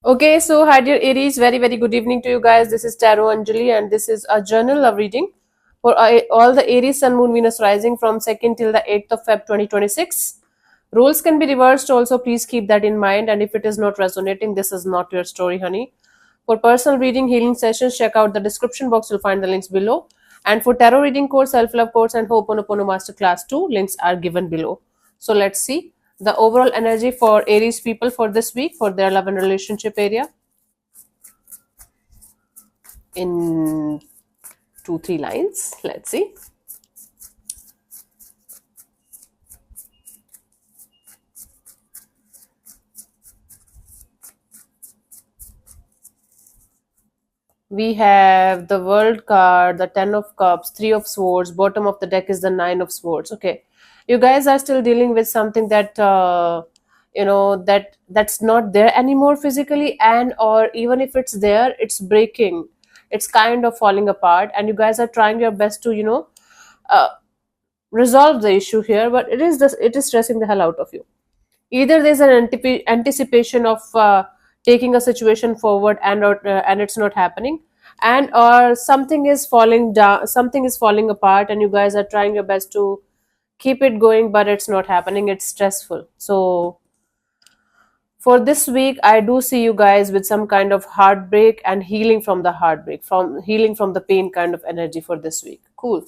Okay, so hi dear Aries, very very good evening to you guys. This is Tarot Anjali, and this is a journal love reading for all the Aries Sun Moon Venus rising from 2nd till the 8th of Feb 2026. Rules can be reversed also, please keep that in mind, and if it is not resonating, this is not your story, honey. For personal reading healing sessions, check out the description box, you'll find the links below. And for tarot reading course, self-love course and Ho'oponopono Masterclass 2, links are given below. So let's see the overall energy for Aries people for this week for their love and relationship area in 2 3 lines. Let's see. We have the World card, the Ten of Cups, Three of Swords. Bottom of the deck is the Nine of Swords. Okay, you guys are still dealing with something that that's not there anymore physically, and or even if it's there, it's breaking. It's kind of falling apart, and you guys are trying your best to uh, resolve the issue here, but it is stressing the hell out of you. Either there's an anticipation of taking a situation forward and it's not happening, and or something is falling down, something is falling apart, and you guys are trying your best to keep it going, but it's not happening. It's stressful. So for this week, I do see you guys with some kind of heartbreak and healing from the heartbreak, from healing from the pain kind of energy for this week. Cool.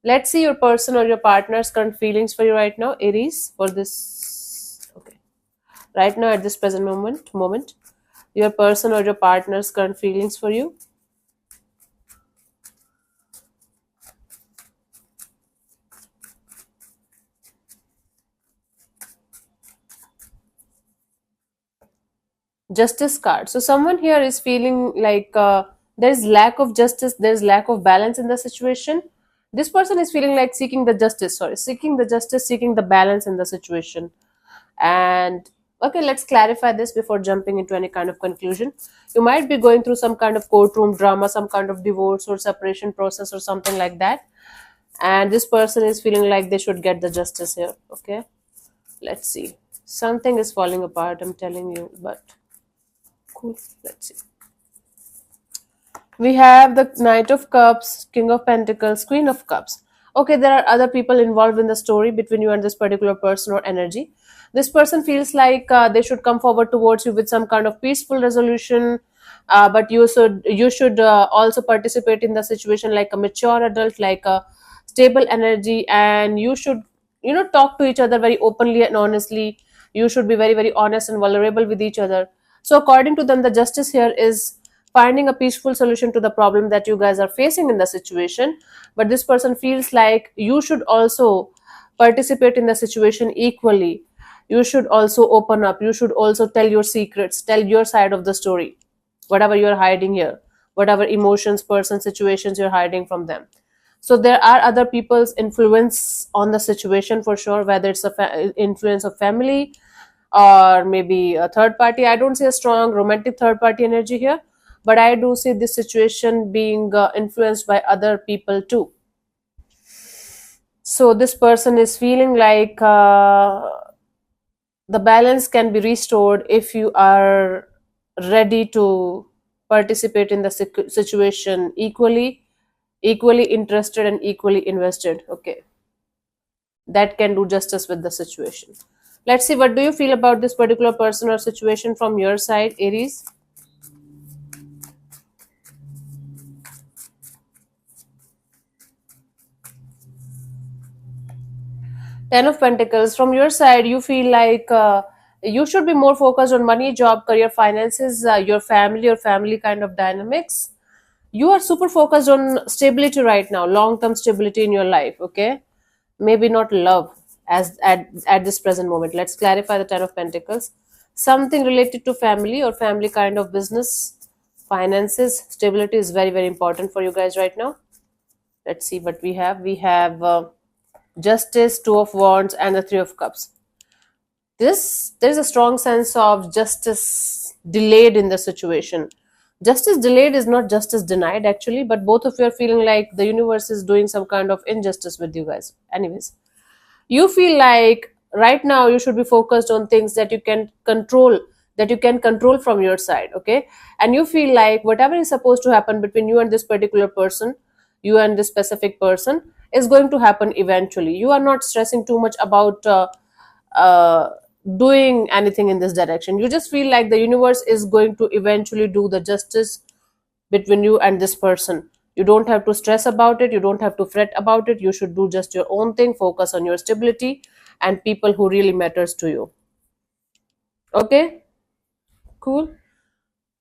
Let's see your person or your partner's current feelings for you right now, Aries, for this. Okay, right now at this present moment, your person or your partner's current feelings for you. Justice card. So someone here is feeling like there's lack of justice, there's lack of balance in the situation. This person is feeling like seeking the justice, seeking the balance in the situation. And okay, let's clarify this before jumping into any kind of conclusion. You might be going through some kind of courtroom drama, some kind of divorce or separation process or something like that, and this person is feeling like they should get the justice here. Okay, let's see. Something is falling apart, I'm telling you, but cool. Let's see. We have the Knight of Cups, King of Pentacles, Queen of Cups. Okay, there are other people involved in the story between you and this particular person or energy. This person feels like they should come forward towards you with some kind of peaceful resolution, but you should also participate in the situation like a mature adult, like a stable energy, and you should talk to each other very openly and honestly. You should be very very honest and vulnerable with each other. So according to them, the justice here is finding a peaceful solution to the problem that you guys are facing in the situation, but this person feels like you should also participate in the situation equally. You should also open up, you should also tell your secrets, tell your side of the story, whatever you're hiding here, whatever emotions, person, situations you're hiding from them. So there are other people's influence on the situation for sure, whether it's influence of family or maybe a third party. I don't see a strong romantic third party energy here, but I do see this situation being influenced by other people too. So this person is feeling like the balance can be restored if you are ready to participate in the situation equally interested and equally invested. Okay, that can do justice with the situation. Let's see, what do you feel about this particular person or situation from your side, Aries? Ten of Pentacles. From your side, you feel like you should be more focused on money, job, career, finances, your family kind of dynamics. You are super focused on stability right now, long term stability in your life. Okay, maybe not love as at this present moment. Let's clarify the Ten of Pentacles. Something related to family or family kind of business, finances, stability is very very important for you guys right now. Let's see what we have. We have Justice, Two of Wands, and the Three of Cups. There's a strong sense of justice delayed in the situation. Justice delayed is not justice denied actually, but both of you are feeling like the universe is doing some kind of injustice with you guys. Anyways, you feel like right now you should be focused on things that you can control that you can control from your side. Okay, and you feel like whatever is supposed to happen between you and this particular person, you and this specific person, is going to happen eventually. You are not stressing too much about uh, doing anything in this direction. You just feel like the universe is going to eventually do the justice between you and this person. You don't have to stress about it, you don't have to fret about it. You should do just your own thing, focus on your stability and people who really matters to you. Okay, cool.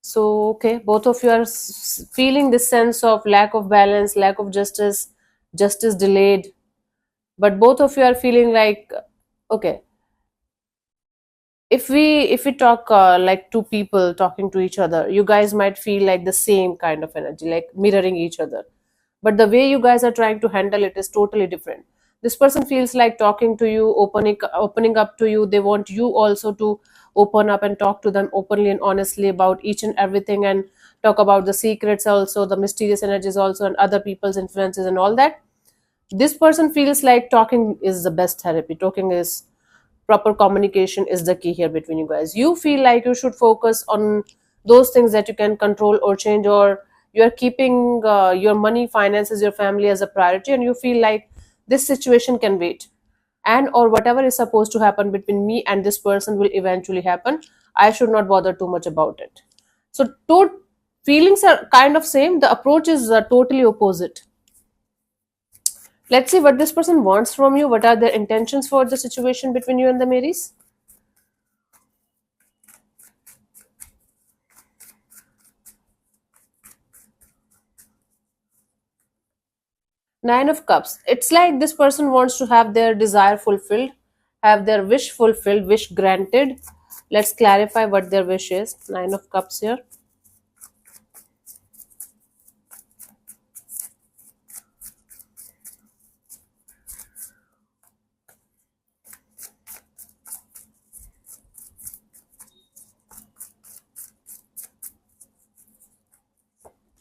So okay, both of you are feeling this sense of lack of balance, lack of justice, justice delayed, but both of you are feeling like, okay, if we talk like two people talking to each other, you guys might feel like the same kind of energy, like mirroring each other, but the way you guys are trying to handle it is totally different. This person feels like talking to you, opening up to you. They want you also to open up and talk to them openly and honestly about each and everything, and talk about the secrets also, the mysterious energies also, and other people's influences and all that. This person feels like talking is the best therapy. Talking is proper communication is the key here between you guys. You feel like you should focus on those things that you can control or change, or you are keeping your money, finances, your family as a priority, and you feel like this situation can wait, and or whatever is supposed to happen between me and this person will eventually happen. I should not bother too much about it. So feelings are kind of same, the approach is totally opposite. Let's see what this person wants from you. What are their intentions for the situation between you and the Marys? Nine of Cups. It's like this person wants to have their desire fulfilled, have their wish fulfilled, wish granted. Let's clarify what their wish is. Nine of Cups here.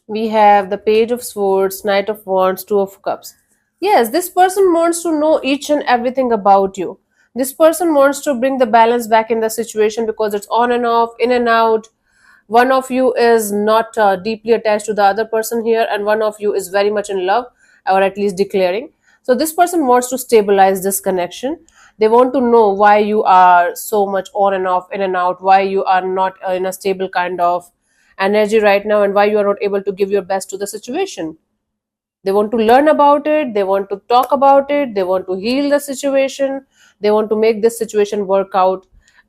We have the Page of Swords, Knight of Wands, Two of Cups. Yes, this person wants to know each and everything about you. This person wants to bring the balance back in the situation because it's on and off, in and out. One of you is not deeply attached to the other person here, and one of you is very much in love, or at least declaring. So, this person wants to stabilize this connection. They want to know why you are so much on and off, in and out, why you are not in a stable kind of energy right now, and why you are not able to give your best to the situation. They want to learn about it, they want to talk about it, they want to heal the situation, they want to make this situation work out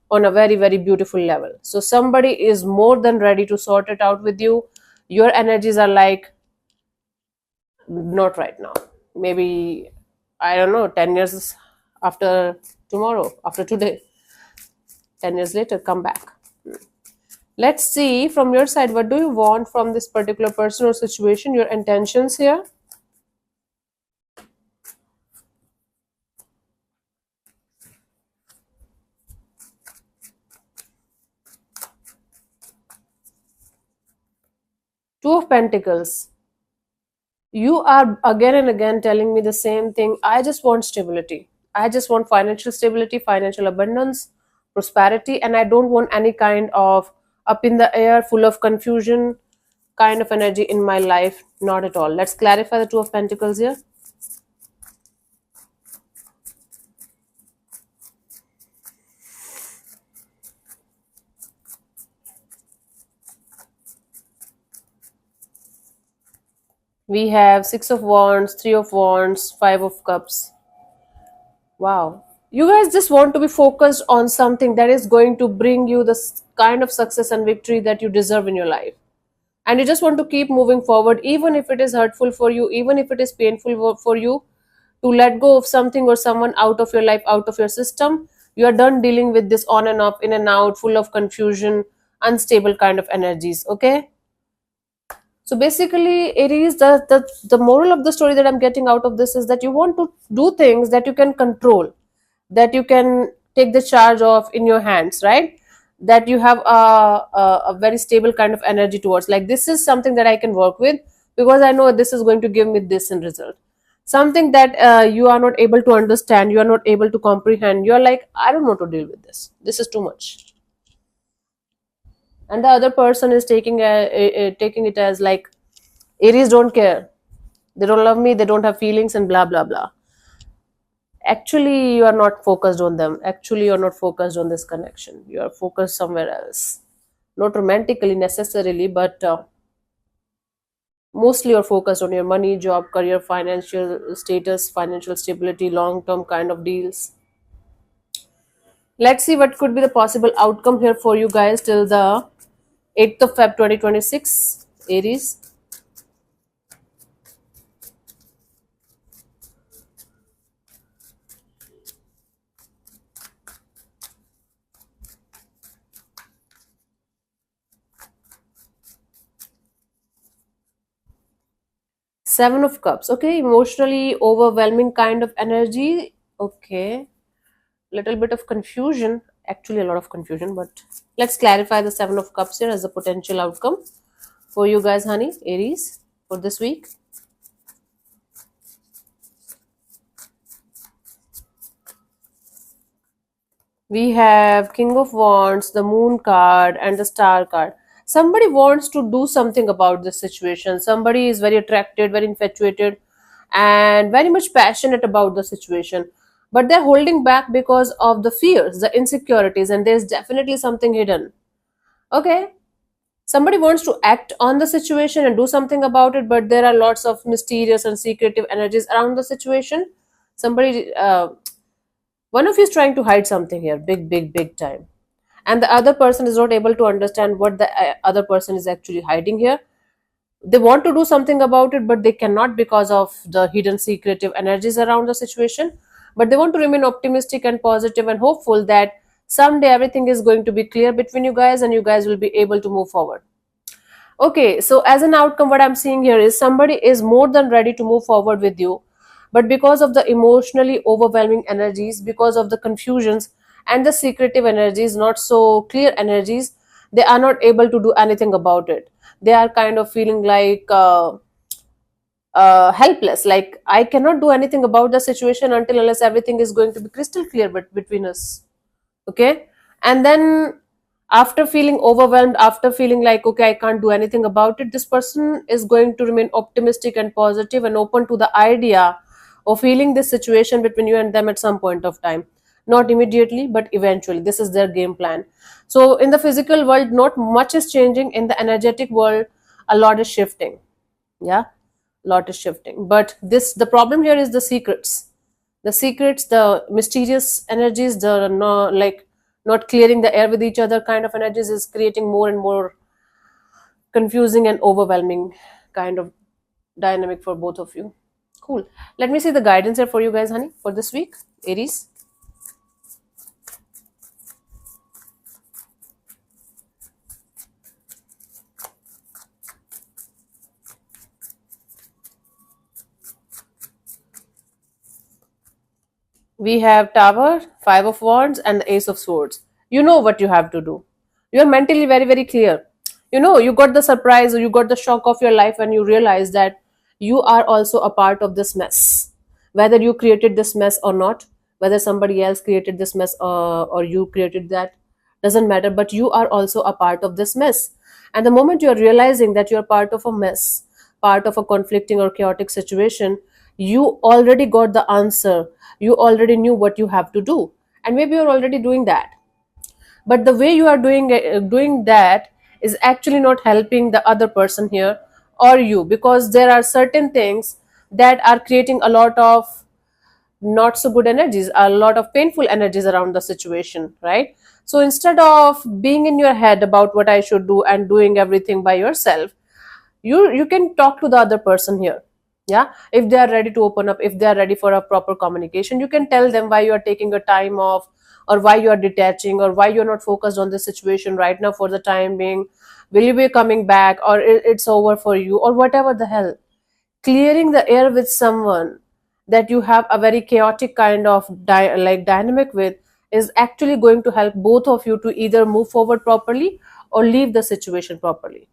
on a very, very beautiful level. So, somebody is more than ready to sort it out with you. Your energies are like, not right now. Maybe, I don't know, 10 years after tomorrow, after today, 10 years later, come back. Let's see from your side, what do you want from this particular person or situation, your intentions here? Two of Pentacles. You are again and again telling me the same thing. I just want stability. I just want financial stability, financial abundance, prosperity, and I don't want any kind of up in the air, full of confusion kind of energy in my life. Not at all. Let's clarify the Two of Pentacles here. We have Six of Wands, Three of Wands, Five of Cups. Wow. You guys just want to be focused on something that is going to bring you the kind of success and victory that you deserve in your life. And you just want to keep moving forward, even if it is hurtful for you, even if it is painful for you to let go of something or someone out of your life, out of your system. You are done dealing with this on and off, in and out, full of confusion, unstable kind of energies. Okay. So basically, it is the moral of the story that I'm getting out of this is that you want to do things that you can control, that you can take the charge of in your hands, right? That you have a very stable kind of energy towards. Like, this is something that I can work with because I know this is going to give me this in result. Something that you are not able to understand, you are not able to comprehend. You are like, I don't want to deal with this. This is too much. and the other person is taking it as like, Aries don't care, they don't love me, they don't have feelings, and blah blah blah. Actually, you are not focused on them. Actually, you're not focused on this connection. You are focused somewhere else. Not romantically necessarily, but mostly you're focused on your money, job, career, financial status, financial stability, long term kind of deals. Let's see what could be the possible outcome here for you guys till the 8th of Feb 2026, Aries. Seven of Cups. Okay, emotionally overwhelming kind of energy. Okay, little bit of confusion. Actually, a lot of confusion, but let's clarify the Seven of Cups here as a potential outcome for you guys, honey, Aries, for this week. We have King of Wands, the Moon card, and the Star card. Somebody wants to do something about this situation. Somebody is very attracted, very infatuated, and very much passionate about the situation. But they're holding back because of the fears, the insecurities, and there's definitely something hidden. Okay, somebody wants to act on the situation and do something about it, but there are lots of mysterious and secretive energies around the situation. Somebody, one of you is trying to hide something here, big, big, big time, and the other person is not able to understand what the other person is actually hiding here. They want to do something about it, but they cannot because of the hidden secretive energies around the situation. But they want to remain optimistic and positive and hopeful that someday everything is going to be clear between you guys and you guys will be able to move forward. Okay, so as an outcome, what I'm seeing here is somebody is more than ready to move forward with you, but because of the emotionally overwhelming energies, because of the confusions and the secretive energies, not so clear energies, they are not able to do anything about it. They are kind of feeling like helpless, like I cannot do anything about the situation until unless everything is going to be crystal clear between us. Okay, and then after feeling overwhelmed, after feeling like okay I can't do anything about it, this person is going to remain optimistic and positive and open to the idea of healing this situation between you and them at some point of time, not immediately but eventually. This is their game plan. So in the physical world not much is changing, in the energetic world a lot is shifting. Yeah, lot is shifting, but this, the problem here is the secrets, the mysterious energies, the no, like not clearing the air with each other kind of energies is creating more and more confusing and overwhelming kind of dynamic for both of you. Cool. Let me see the guidance here for you guys, honey, for this week, Aries. We have Tower, Five of Wands, and the Ace of Swords. You know what you have to do. You are mentally very, very clear. You know, you got the surprise or you got the shock of your life when you realize that you are also a part of this mess. Whether you created this mess or not, whether somebody else created this mess or you created that, doesn't matter, but you are also a part of this mess. And the moment you are realizing that you are part of a mess, part of a conflicting or chaotic situation, you already got the answer. You already knew what you have to do, and maybe you're already doing that, but the way you are doing that is actually not helping the other person here or you, because there are certain things that are creating a lot of not so good energies, a lot of painful energies around the situation, right? So instead of being in your head about what I should do and doing everything by yourself, you can talk to the other person here. Yeah, if they are ready to open up, if they are ready for a proper communication, you can tell them why you are taking a time off, or why you are detaching, or why you're not focused on the situation right now for the time being. Will you be coming back, or it's over for you, or whatever the hell. Clearing the air with someone that you have a very chaotic kind of dynamic with is actually going to help both of you to either move forward properly or leave the situation properly.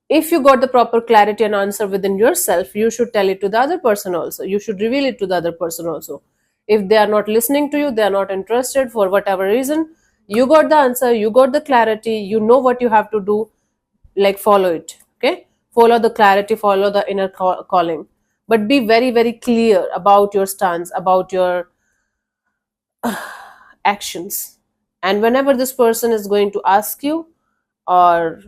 If you got the proper clarity and answer within yourself, you should tell it to the other person also. You should reveal it to the other person also. If they are not listening to you, they are not interested for whatever reason, You got the answer, you got the clarity, you know what you have to do, like follow it. Okay, follow the clarity, follow the inner calling, but be very very clear about your stance, about your actions. And whenever this person is going to ask you, or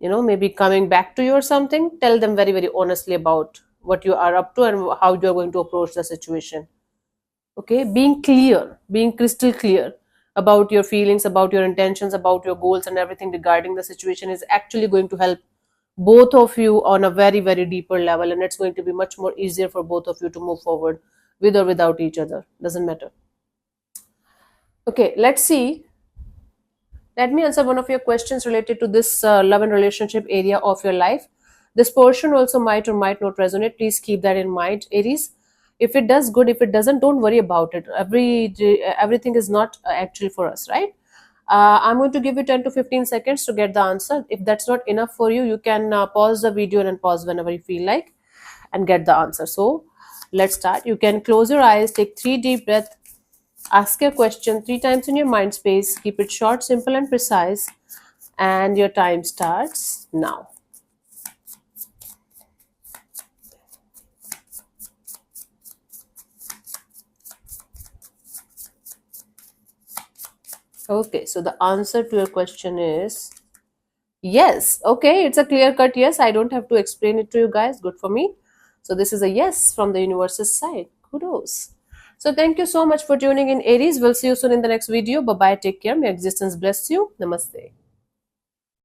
maybe coming back to you or something, tell them very very honestly about what you are up to and how you are going to approach the situation. Okay, being clear, being crystal clear about your feelings, about your intentions, about your goals and everything regarding the situation is actually going to help both of you on a very very deeper level, and it's going to be much more easier for both of you to move forward with or without each other, doesn't matter. Okay, let's see. Let me answer one of your questions related to this love and relationship area of your life. This portion also might or might not resonate. Please keep that in mind, Aries. If it does, good. If it doesn't, don't worry about it. Everything is not actually for us, right? I'm going to give you 10 to 15 seconds to get the answer. If that's not enough for you, you can pause the video and pause whenever you feel like and get the answer. So let's start. You can close your eyes, take 3 deep breaths, ask your question 3 times in your mind space. Keep it short, simple, and precise. And your time starts now. Okay, so the answer to your question is yes. Okay, it's a clear cut yes. I don't have to explain it to you guys. Good for me. So this is a yes from the universe's side. Kudos. So thank you so much for tuning in, Aries. We'll see you soon in the next video. Bye bye. Take care. May existence bless you. Namaste.